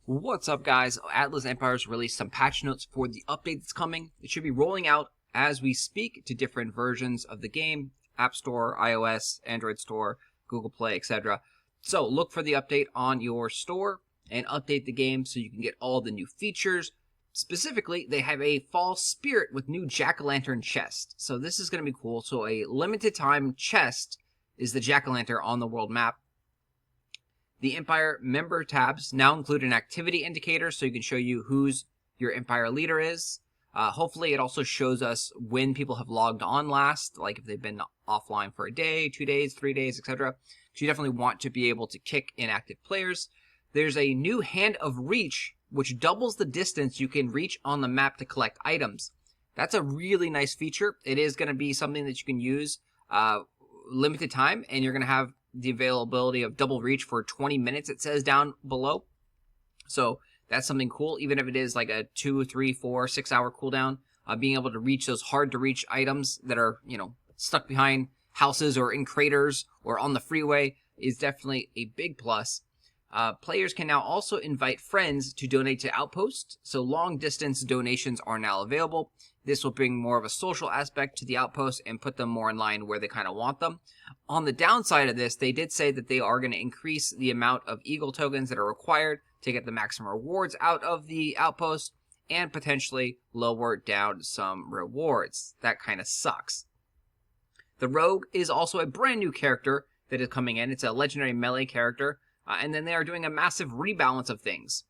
What's up, guys? Atlas Empire's released some patch notes for the update that's coming. It should be rolling out as we speak to different versions of the game, App Store, iOS, Android Store, Google Play, etc. So look for the update on your store and update the game so you can get all the new features. Specifically, they have a fall spirit with new jack-o'-lantern chest. So this is going to be cool. So a limited time chest is the jack-o'-lantern on the world map. The Empire member tabs now include an activity indicator so you can show you who's your Empire leader is. Hopefully it also shows us when people have logged on last, like if they've been offline for a day, 2 days, 3 days, etc. So you definitely want to be able to kick inactive players. There's a new Hand of Reach, which doubles the distance you can reach on the map to collect items. That's a really nice feature. It is going to be something that you can use limited time, and you're going to have the availability of double reach for 20 minutes, it says down below. So that's something cool, even if it is like a 2, 3, 4, 6 hour cooldown. Being able to reach those hard to reach items that are, stuck behind houses or in craters or on the freeway is definitely a big plus. Players can now also invite friends to donate to Outpost, so long distance donations are now available. This will bring more of a social aspect to the Outpost and put them more in line where they kind of want them. On the downside of this, they did say that they are going to increase the amount of Eagle tokens that are required to get the maximum rewards out of the Outpost and potentially lower down some rewards. That kind of sucks. The Rogue is also a brand new character that is coming in. It's a legendary melee character. And then they are doing a massive rebalance of things.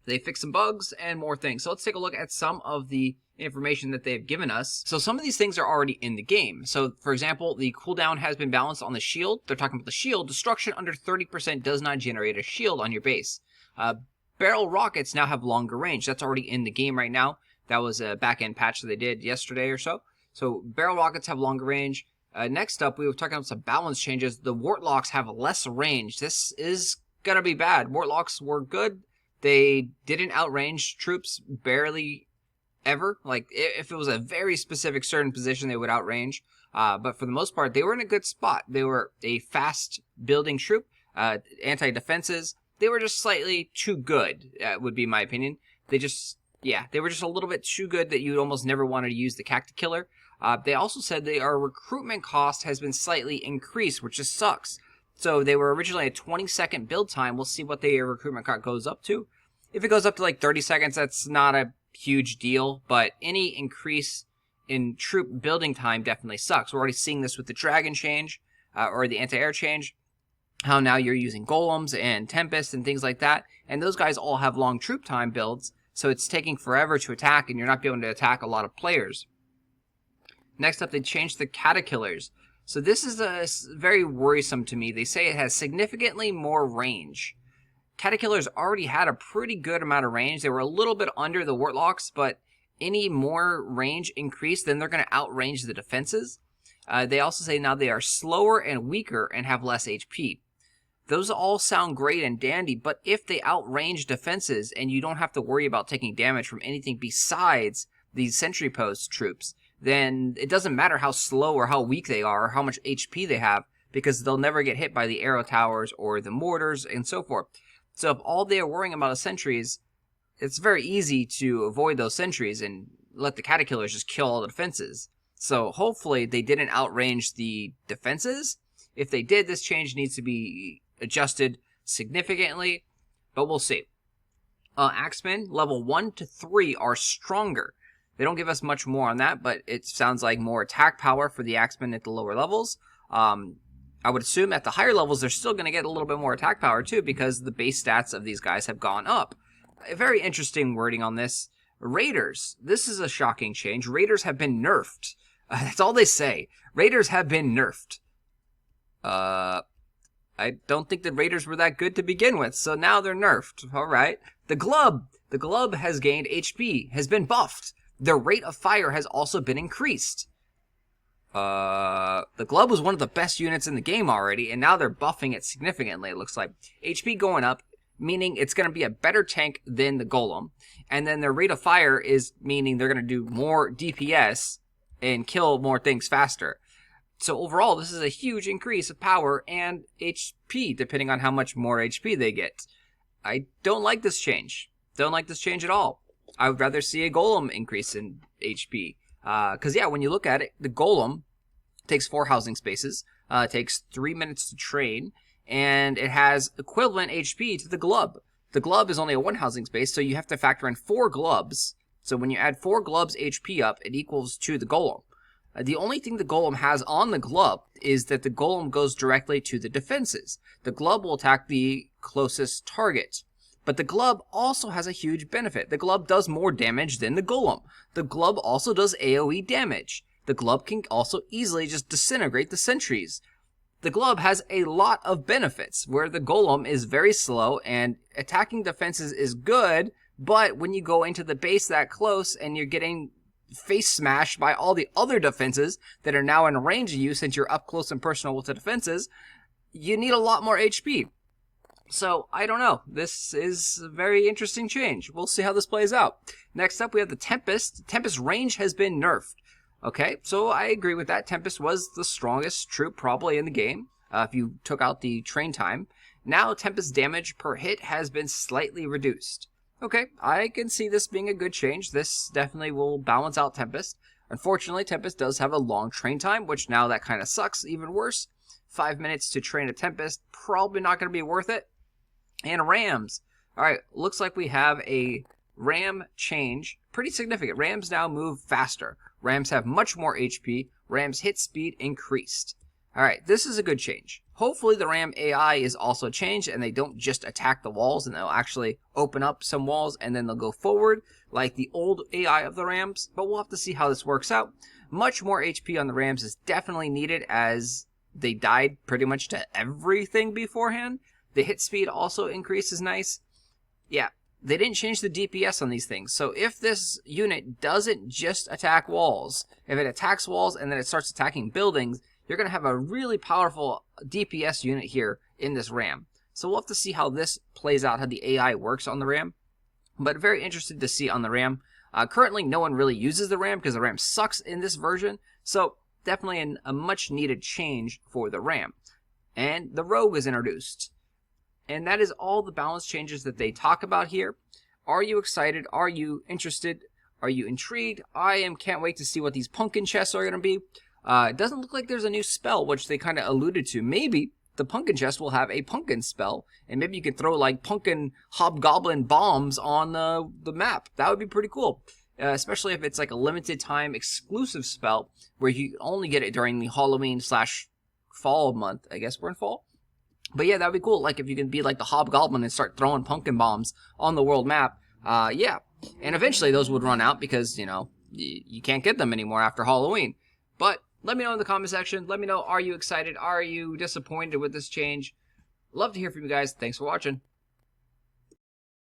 They fix some bugs and more things. So let's take a look at some of the information that they've given us. So some of these things are already in the game. So for example, the cooldown has been balanced on the shield. They're talking about the shield. Destruction under 30% does not generate a shield on your base. Barrel rockets now have longer range. That's already in the game right now. That was a back-end patch that they did yesterday or so. So barrel rockets have longer range. Next up, we were talking about some balance changes. The Wartlocks have less range. This is going to be bad. Wartlocks were good. They didn't outrange troops barely ever. Like, if it was a very specific certain position, they would outrange. But for the most part, they were in a good spot. They were a fast building troop. Anti-defenses. They were just slightly too good, would be my opinion. They were just a little bit too good that you'd almost never want to use the Cacti Killer. They also said our recruitment cost has been slightly increased, which just sucks. So they were originally a 20-second build time. We'll see what the recruitment cost goes up to. If it goes up to like 30 seconds, that's not a huge deal. But any increase in troop building time definitely sucks. We're already seeing this with the Dragon change, or the anti-air change. How now you're using Golems and Tempest and things like that. And those guys all have long troop time builds. So it's taking forever to attack, and you're not able to attack a lot of players. Next up, they changed the Caterkillers. So this is very worrisome to me. They say it has significantly more range. Caterkillers already had a pretty good amount of range. They were a little bit under the Wartlocks, but any more range increase, then they're going to outrange the defenses. They also say now they are slower and weaker and have less HP. Those all sound great and dandy, but if they outrange defenses and you don't have to worry about taking damage from anything besides these sentry post troops, then it doesn't matter how slow or how weak they are or how much HP they have, because they'll never get hit by the arrow towers or the mortars and so forth. So if all they are worrying about is sentries, it's very easy to avoid those sentries and let the Caterkillers just kill all the defenses. So hopefully they didn't outrange the defenses. If they did, this change needs to be adjusted significantly, but we'll see. Axemen level 1 to 3 are stronger. They don't give us much more on that, but it sounds like more attack power for the Axemen at the lower levels. I would assume at the higher levels, they're still going to get a little bit more attack power too, because the base stats of these guys have gone up. A very interesting wording on this. Raiders. This is a shocking change. Raiders have been nerfed. That's all they say. Raiders have been nerfed. I don't think the Raiders were that good to begin with, so now they're nerfed. All right. The Glub. The Glub has gained HP, has been buffed. Their rate of fire has also been increased. The Glub was one of the best units in the game already, and now they're buffing it significantly, it looks like. HP going up, meaning it's going to be a better tank than the Golem. And then their rate of fire is meaning they're going to do more DPS and kill more things faster. So overall, this is a huge increase of power and HP, depending on how much more HP they get. I don't like this change. Don't like this change at all. I would rather see a golem increase in HP. Because, yeah, when you look at it, the golem takes 4 housing spaces, takes 3 minutes to train, and it has equivalent HP to the glub. The glub is only a 1 housing space, so you have to factor in 4 glubs. So when you add 4 glubs HP up, it equals to the golem. The only thing the golem has on the glub is that the golem goes directly to the defenses. The glub will attack the closest target. But the glub also has a huge benefit. The glub does more damage than the golem. The glub also does AoE damage. The glub can also easily just disintegrate the sentries. The glub has a lot of benefits, where the golem is very slow and attacking defenses is good, but when you go into the base that close and you're getting face smashed by all the other defenses that are now in range of you since you're up close and personal with the defenses, you need a lot more HP. So, I don't know. This is a very interesting change. We'll see how this plays out. Next up, we have the Tempest. Tempest range has been nerfed. Okay, so I agree with that. Tempest was the strongest troop probably in the game, if you took out the train time. Now, Tempest damage per hit has been slightly reduced. Okay, I can see this being a good change. This definitely will balance out Tempest. Unfortunately, Tempest does have a long train time, which now that kind of sucks even worse. 5 minutes to train a Tempest, probably not going to be worth it. And Rams. Alright, looks like we have a Ram change. Pretty significant. Rams now move faster. Rams have much more HP. Rams hit speed increased. Alright, this is a good change. Hopefully the Ram AI is also changed and they don't just attack the walls and they'll actually open up some walls and then they'll go forward like the old AI of the Rams. But we'll have to see how this works out. Much more HP on the Rams is definitely needed as they died pretty much to everything beforehand. The hit speed also increases nice. Yeah, they didn't change the DPS on these things. So if this unit doesn't just attack walls, if it attacks walls and then it starts attacking buildings, you're going to have a really powerful DPS unit here in this Ram. So we'll have to see how this plays out, how the AI works on the Ram. But very interested to see on the Ram. Currently, no one really uses the Ram because the Ram sucks in this version. So definitely a much needed change for the Ram. And the Rogue is introduced. And that is all the balance changes that they talk about here. Are you excited? Are you interested? Are you intrigued? Can't wait to see what these pumpkin chests are going to be. It doesn't look like there's a new spell, which they kind of alluded to. Maybe the pumpkin chest will have a pumpkin spell, and maybe you can throw like pumpkin hobgoblin bombs on the map. That would be pretty cool, especially if it's like a limited time exclusive spell where you only get it during the Halloween/fall month. I guess we're in fall. But yeah, that would be cool. Like if you can be like the hobgoblin and start throwing pumpkin bombs on the world map. Yeah. And eventually those would run out because, you know, you can't get them anymore after Halloween. But let me know in the comment section. Let me know, are you excited? Are you disappointed with this change? Love to hear from you guys. Thanks for watching.